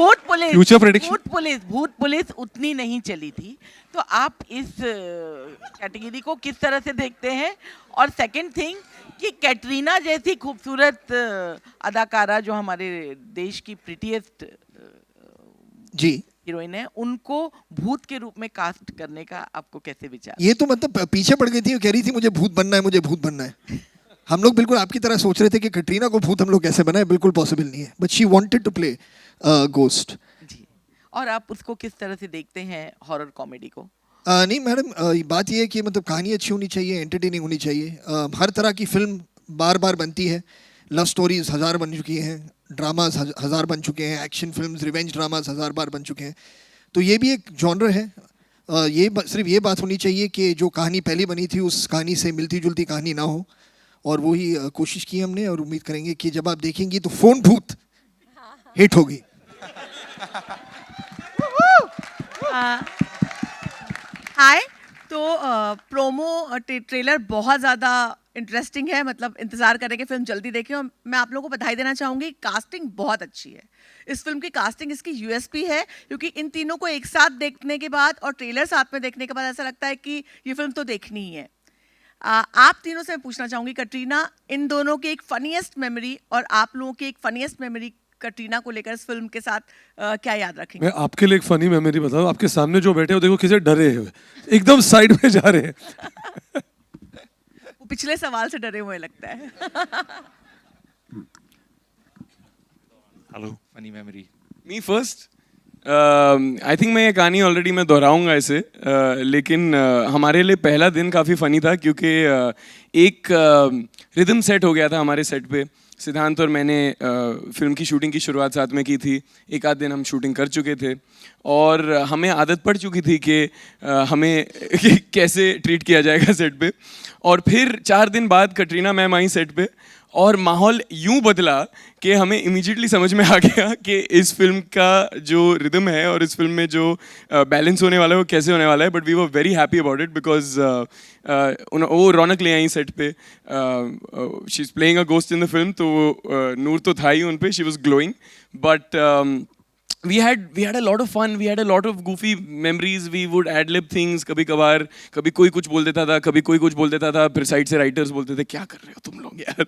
भूत पुलिस उतनी नहीं चली थी, तो आप इस कैटेगरी को किस तरह से देखते हैं? और सेकंड थिंग कि कैटरीना जैसी खूबसूरत अदाकारा जो हमारे देश की प्रिटीएस्ट जी हीरोइन है, उनको भूत के रूप में कास्ट करने का आपको कैसे विचार? ये तो मतलब पीछे पड़ गई थी, कह रही थी मुझे भूत बनना है, मुझे भूत बनना है। हम लोग बिल्कुल आपकी तरह सोच रहे थे कि कटरीना को भूत हम लोग कैसे बनाए, बिल्कुल पॉसिबल नहीं है, but she wanted to play ghost. जी, और आप उसको किस तरह से देखते हैं हॉरर कॉमेडी को? नहीं मैडम, बात ये है कि मतलब कहानी अच्छी होनी चाहिए, एंटरटेनिंग होनी चाहिए। हर तरह की फिल्म बार बार बनती है, लव स्टोरीज 1000 बन चुकी हैं, ड्रामाज 1000 बन चुके हैं, एक्शन फिल्म्स रिवेंज ड्रामाज 1000 बार बन चुके हैं, तो ये भी एक जॉनर है। सिर्फ ये बात होनी चाहिए कि जो कहानी पहले बनी थी उस कहानी से मिलती जुलती कहानी ना हो, और वही कोशिश की हमने, और उम्मीद करेंगे कि जब आप देखेंगी तो फोन भूत हिट होगी। हाय, तो प्रोमो ट्रेलर बहुत ज़्यादा इंटरेस्टिंग है, मतलब इंतज़ार करेंगे फिल्म जल्दी देखें। और मैं आप लोगों को बधाई देना चाहूँगी, कास्टिंग बहुत अच्छी है। इस फिल्म की कास्टिंग इसकी यूएसपी है, क्योंकि इन तीनों को एक साथ देखने के बाद और ट्रेलर साथ में देखने के बाद ऐसा लगता है कि ये फिल्म तो देखनी ही है। आप तीनों से मैं पूछना चाहूँगी, कटरीना, इन दोनों की एक फनीएस्ट मेमोरी और आप लोगों की एक फनीएस्ट मेमोरी कटरीना को लेकर इस फिल्म के साथ क्या याद रखेंगे? मैं आपके लिए एक फनी मेमोरी बताऊं। आपके सामने जो बैठे हो देखो किसे डरे हुए, एकदम साइड में जा रहे हैं। वो पिछले सवाल से डरे हुए लगता है। Hello, funny memory me first. I think मैं ये कहानी ऑलरेडी मैं दोहराऊंगा इसे, लेकिन हमारे लिए पहला दिन काफ़ी फ़नी था, क्योंकि एक रिदम सेट हो गया था हमारे सेट पे। सिद्धांत और मैंने फिल्म की शूटिंग की शुरुआत साथ में की थी, एक आध दिन हम शूटिंग कर चुके थे, और हमें आदत पड़ चुकी थी कि हमें कैसे ट्रीट किया जाएगा सेट पे। और फिर 4 दिन बाद कटरीना मैम आई सेट पे, और माहौल यूं बदला कि हमें इमीडिएटली समझ में आ गया कि इस फिल्म का जो रिदम है और इस फिल्म में जो बैलेंस होने वाला है वो कैसे होने वाला है। But we were very happy about it, because वो रौनक ले आई सेट पे। She is playing a ghost in the film, तो नूर तो था ही उन पे, she was glowing. But we had a lot of fun, we had a lot of goofy memories, we would ad lib things, कभी कभार कभी कोई कुछ बोल देता था, कभी कोई कुछ बोल देता था, फिर साइड से राइटर्स बोलते थे क्या कर रहे हो तुम लोग यार।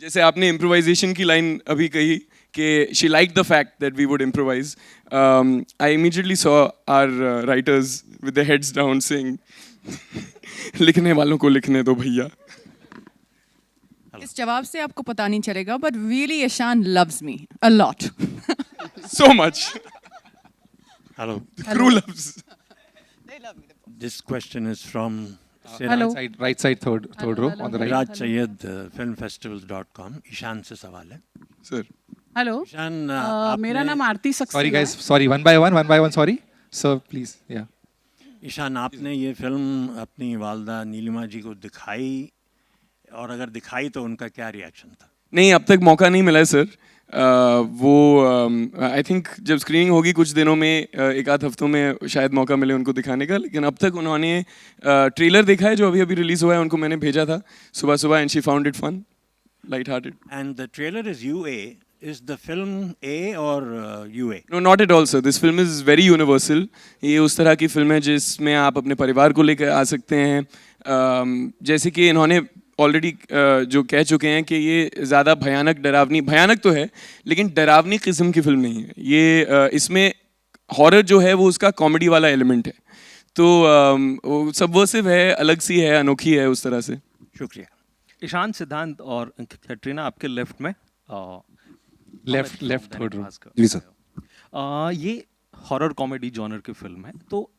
जैसे आपने इम्प्रोवाइजेशन की लाइन अभी कही कि she liked the fact that we would improvise, I immediately saw our writers with their heads down saying लिखने वालों को लिखने दो भैया। इस जवाब से आपको पता नहीं चलेगा, but really Ishan loves me a lot. So much. Hello. The crew loves. They love me. This question is from Hello. right side, third row on the right. Raj Sayed, filmfestivals.com. Ishan से सवाल है। Sir. Hello, Ishan, मेरा नाम आरती Saxena. Sorry guys, sorry, one by one, sorry. So please, yeah. Ishan, आपने ये film अपनी वालदा नीलिमा जी को दिखाई, और अगर दिखाई तो उनका क्या रिएक्शन था? नहीं, अब तक मौका नहीं मिला है सर। वो आई थिंक जब स्क्रीनिंग होगी कुछ दिनों में, एक आध हफ्तों में शायद मौका मिले उनको दिखाने का, लेकिन अब तक उन्होंने ट्रेलर देखा है जो अभी अभी रिलीज हुआ है, उनको मैंने भेजा था सुबह सुबह, and she found it fun, light hearted. And the trailer is UA, is the film A और UA? No, not at all sir, this film is very universal. ये उस तरह की फिल्म है जिसमें आप अपने परिवार को लेकर आ सकते हैं। जैसे कि इन्होंने ऑलरेडी जो कह चुके हैं कि ये ज़्यादा भयानक डरावनी, भयानक तो है लेकिन डरावनी किस्म की फिल्म नहीं है ये। इसमें हॉरर जो है वो उसका कॉमेडी वाला एलिमेंट है, तो सबवर्सिव है, अलग सी है, अनोखी है उस तरह से। शुक्रिया। ईशान, सिद्धांत और कैटरीना आपके लेफ्ट में, Left third row. जी सर। ये हॉरर कॉमेडी जॉनर की फिल्म है, तो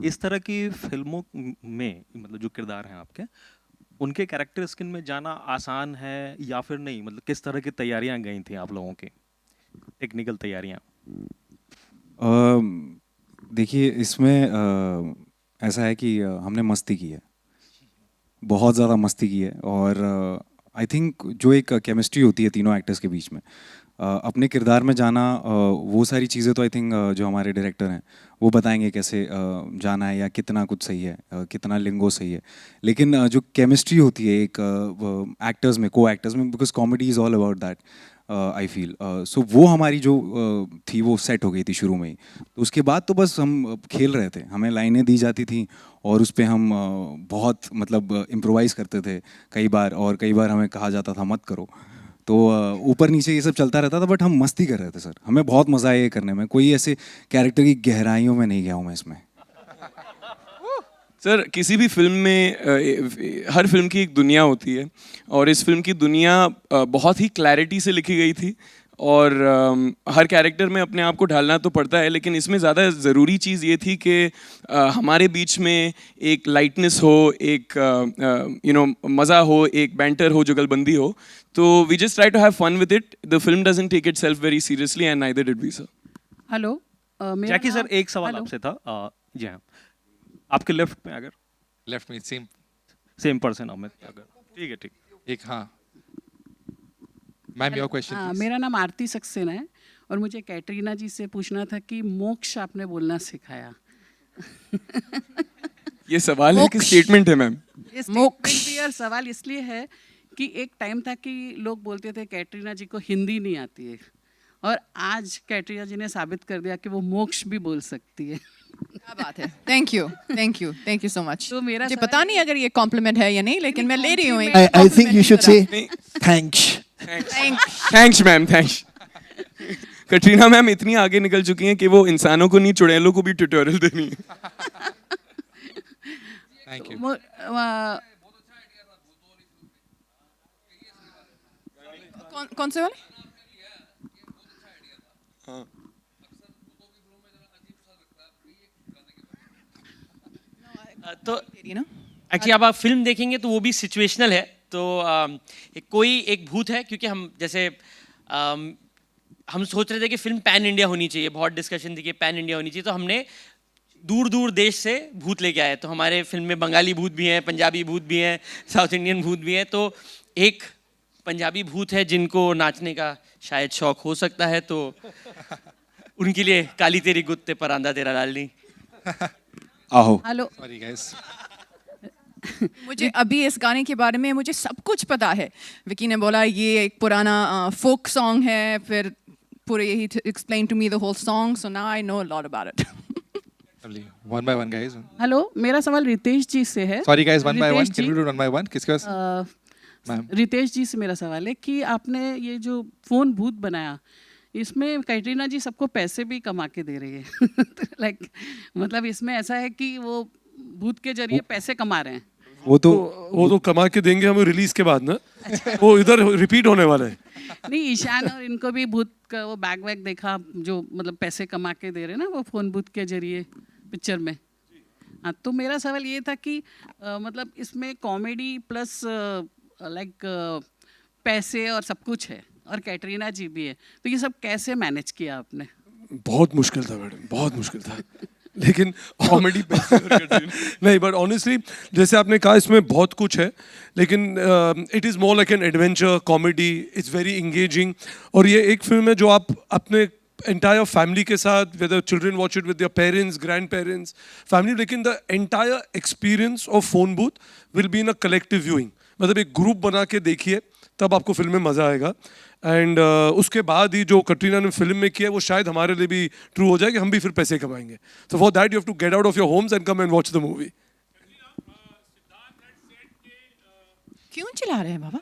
इस तरह की फिल्मों में मतलब जो किरदार हैं आपके, उनके कैरेक्टर स्किन में जाना आसान है या फिर नहीं? मतलब किस तरह की तैयारियां गई थी आप लोगों की, टेक्निकल तैयारियां? देखिए, इसमें ऐसा है कि हमने मस्ती की है, बहुत ज़्यादा मस्ती की है, और आई थिंक जो एक केमिस्ट्री होती है तीनों एक्टर्स के बीच में, अपने किरदार में जाना, वो सारी चीज़ें तो आई थिंक जो हमारे डायरेक्टर हैं वो बताएंगे कैसे जाना है या कितना कुछ सही है, कितना लिंगो सही है। लेकिन जो केमिस्ट्री होती है एक एक्टर्स में, को एक्टर्स में, because comedy is all about that, I feel. So वो हमारी जो थी वो सेट हो गई थी शुरू में ही। तो उसके बाद तो बस हम खेल रहे थे, हमें लाइनें दी जाती थी और उस पर हम बहुत मतलब इम्प्रोवाइज़ करते थे कई बार, और कई बार हमें कहा जाता था मत करो। तो ऊपर नीचे ये सब चलता रहता था, बट हम मस्ती कर रहे थे सर। हमें बहुत मज़ा आया ये करने में, कोई ऐसे कैरेक्टर की गहराइयों में नहीं गया हूँ मैं इसमें। सर किसी भी फिल्म में हर फिल्म की एक दुनिया होती है, और इस फिल्म की दुनिया बहुत ही क्लैरिटी से लिखी गई थी, और हर कैरेक्टर में अपने आप को ढालना तो पड़ता है, लेकिन इसमें ज़्यादा ज़रूरी चीज़ ये थी कि हमारे बीच में एक लाइटनेस हो, एक मज़ा हो, एक बैंटर हो, जुगलबंदी हो। तो we just try to have fun with it. The film doesn't take itself very seriously and neither did we sir. Hello Jackie sir, एक सवाल आपसे था। जी हाँ, आपके लेफ्ट में अगर लेफ्ट में सेम पर्सन अमित, अगर ठीक है ठीक। एक हाँ मैम, योर क्वेश्चन। मेरा नाम आरती सक्सेना है और मुझे कैटरीना जी से पूछना था कि मोक्ष आपने बोलना सिखाया। ये सवाल है कि स्टेटमेंट है मैम? मोक्ष और सवाल इसलिए है कि एक टाइम था कि लोग बोलते थे कैटरीना जी को हिंदी नहीं आती है, और आज कैटरीना जी ने साबित कर दिया कि वो मोक्ष भी बोल सकती है। क्या बात है, thank you thank you thank you so much. तो मेरा मुझे पता नहीं अगर ये कॉम्प्लीमेंट है या नहीं, लेकिन मैं ले रही हूँ। I think you should say thanks. Thanks ma'am, thanks. Katrina ma'am इतनी आगे निकल चुकी हैं कि वो इंसानों को नहीं, चुड़ैलों को भी ट्यूटोरियल देनी है। Thank you. कौन से वाले? तो एक्चुअली अब आप फिल्म देखेंगे तो वो भी सिचुएशनल है। तो कोई एक भूत है, क्योंकि हम जैसे हम सोच रहे थे कि फिल्म पैन इंडिया होनी चाहिए, बहुत डिस्कशन थी कि पैन इंडिया होनी चाहिए, तो हमने दूर दूर देश से भूत लेके आए। तो हमारे फिल्म में बंगाली भूत भी हैं, पंजाबी भूत भी हैं, साउथ इंडियन भूत भी हैं। तो एक पंजाबी भूत है जिनको नाचने का शायद शौक हो सकता है, तो उनके लिए काली तेरी गुत्ते पर आंदा तेरा लाल नहीं। आहो। Hello, sorry guys. मुझे अभी इस गाने के बारे में मुझे सब कुछ पता है। विकी ने बोला ये एक पुराना फोक सॉन्ग है, फिर पूरे यही explain to me the whole song, so now I know a lot about it. One by one guys. Hello, मेरा सवाल रितेश जी से है। Sorry guys, one by one. Ritesh can ji, we do one by one? किसके पास? मैम। रितेश जी से मेरा सवाल है कि आपने ये जो फोन भूत बनाया, इसमें कैटरीना जी सबको पैसे भी कमा के दे रही है। लाइक मतलब इसमें ऐसा है कि वो भूत के जरिए पैसे कमा रहे हैं। वो तो कमा के देंगे हमें रिलीज के बाद ना। वो इधर रिपीट होने वाला है। नहीं, ईशान और इनको भी भूत का वो बैग वैग देखा, जो मतलब पैसे कमा के दे रहे हैं ना वो फोन भूत के जरिए पिक्चर में। हाँ, तो मेरा सवाल ये था कि मतलब इसमें कॉमेडी प्लस लाइक पैसे और सब कुछ है, और कैटरीना जी भी है, तो ये सब कैसे मैनेज किया आपने? बहुत मुश्किल था मैडम, बहुत मुश्किल था। लेकिन कॉमेडी नहीं, बट ऑनेस्टली जैसे आपने कहा इसमें बहुत कुछ है, लेकिन it is more like an adventure comedy. It's very engaging, और ये एक फिल्म है जो आप अपने एंटायर फैमिली के साथ, whether children watch it with their parents, grandparents, family, लेकिन the entire experience of phone booth will be in a collective viewing. मतलब एक ग्रुप बना के देखिए, तब आपको फिल्म में मज़ा आएगा। एंड उसके बाद ही जो कटरीना ने फिल्म में किया है वो शायद हमारे लिए भी ट्रू हो जाए कि हम भी फिर पैसे कमाएंगे। तो for that you have to get out of your homes and come and watch the movie. क्यों चिल्ला रहे हैं बाबा?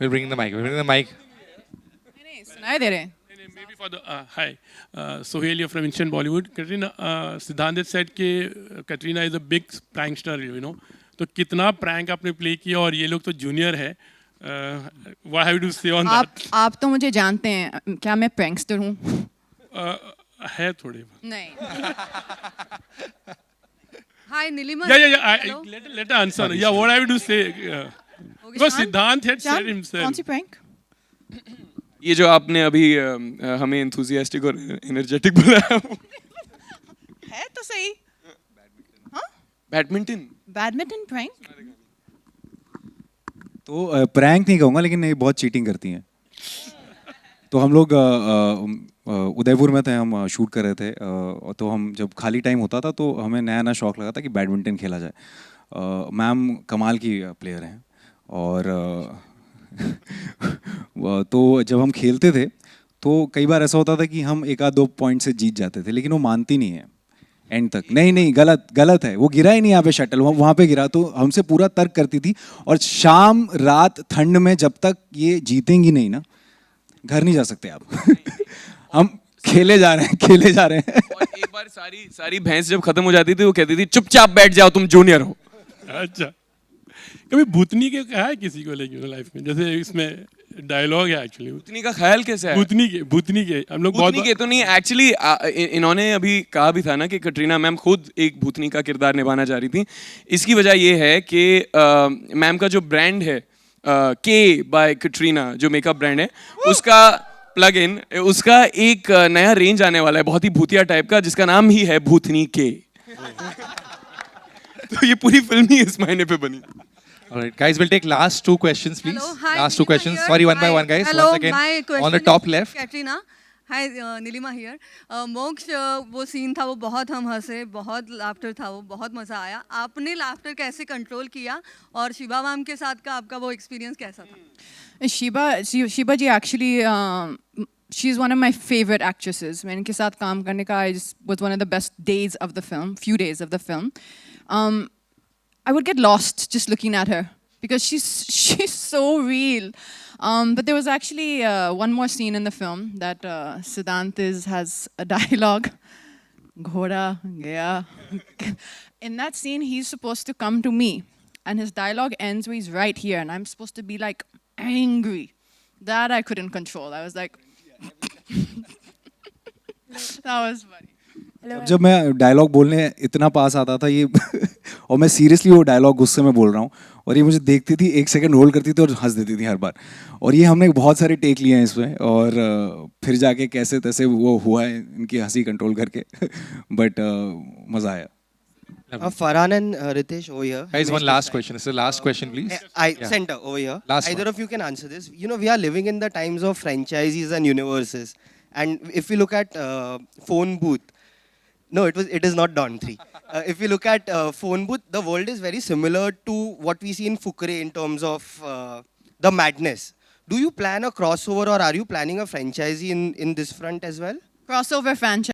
We'll bring the mic. We'll bring the mic. नहीं, सुनाई दे रहे हैं। Maybe for the hi, Sohail here from Instant Bollywood. Katrina, Siddhant had said कि Katrina is a big prankster, you know. तो कितना प्रैंक आपने प्ले किया, और ये लोग तो जूनियर है। What have you to say on that? आप तो मुझे जानते हैं, क्या मैं प्रैंकस्टर हूँ? है थोड़े। नहीं। Hi, Nilima. Yeah. Let her answer. Yeah, what have you to say? Because Siddhant had said himself. कौन सी प्रैंक? ये जो आपने अभी हमें एंथुसियास्टिक और एनर्जेटिक बुलाया है तो सही। हाँ? Badminton prank? तो प्रैंक नहीं कहूँगा, लेकिन ये बहुत चीटिंग करती हैं। तो हम लोग उदयपुर में थे, हम शूट कर रहे थे, तो हम जब खाली टाइम होता था तो हमें नया नया शौक लगा था कि बैडमिंटन खेला जाए। मैम कमाल की प्लेयर हैं और तो जब हम खेलते थे तो कई बार ऐसा होता था कि हम 1-2 पॉइंट से जीत जाते थे, लेकिन वो मानती नहीं है एंड तक। नहीं गलत है, वो गिरा ही नहीं यहाँ पे शटल, वहाँ पे गिरा। तो हमसे पूरा तर्क करती थी और शाम रात ठंड में जब तक ये जीतेंगी नहीं ना, घर नहीं जा सकते आप। हम खेले जा रहे हैं। और एक बार सारी भैंस जब खत्म हो जाती थी वो कहती थी चुपचाप बैठ जाओ, तुम जूनियर हो। अच्छा, कभी भूतनी के कहा है किसी को लेकिन लाइफ में? जैसे इसमें डायलॉग है एक्चुअली, भूतनी का ख्याल कैसे है? भूतनी के हम लोग बहुत भूतनी के तो नहीं एक्चुअली, इन्होंने अभी कहा भी था ना कि कटरीना मैम खुद एक भूतनी का किरदार निभाना चाह रही थी। इसकी वजह ये है कि मैम का जो ब्रांड है के बाय कटरीना, जो मेकअप ब्रांड है, उसका प्लग इन, उसका एक नया रेंज आने वाला है बहुत ही भूतिया टाइप का, जिसका नाम ही है भूतनी के। तो ये पूरी फिल्म ही इस महीने पे बनी। Alright, guys, we'll take last 2 questions, please. Hello, hi, last 2 Nilima questions. here. Sorry, one by Hi. one, guys. Hello, Once again, my question on the top is left. Katrina. Hi, Nilima here. मोक्ष, वो scene था, वो बहुत हम हंसे, बहुत laughter था, वो बहुत मज़ा आया। आपने लाफ्टर कैसे कंट्रोल किया और शिबा मैम के साथ का आपका वो एक्सपीरियंस कैसा था? Shiba ji actually she's one of my favorite actresses. मैं इनके साथ काम करने का was one of the best days of the film, few days of the film. I would get lost just looking at her because she's so real. But there was actually one more scene in the film that Siddhant has a dialogue. Ghoda gaya. In that scene, he's supposed to come to me, and his dialogue ends where he's right here, and I'm supposed to be like angry. That I couldn't control. I was like, that was funny. जब मैं dialogue बोलने इतना पास आता था ये और मैं seriously वो डायलॉग गुस्से में बोल रहा हूँ और ये मुझे देखती थी, 1 सेकंड होल्ड करती थी और हंस देती थी हर बार। और ये हमने बहुत सारे टेक लिए हैं इसमें और फिर जाके कैसे तैसे वो हुआ है इनकी हंसी कंट्रोल करके। बट मज़ा आया। Farhan and Ritesh over here. Guys, one last question. It's the last question, please. Center over here. Last Either one. of you can answer this. You know, we are living in the times of franchises and universes. And if we look at Phone Booth, no, it is not Dawn 3. If we look at Phone Booth, the world is very similar to what we see in Fukre in terms of the madness. Do you plan a crossover or are you planning a franchise in this front as well? Crossover franchise.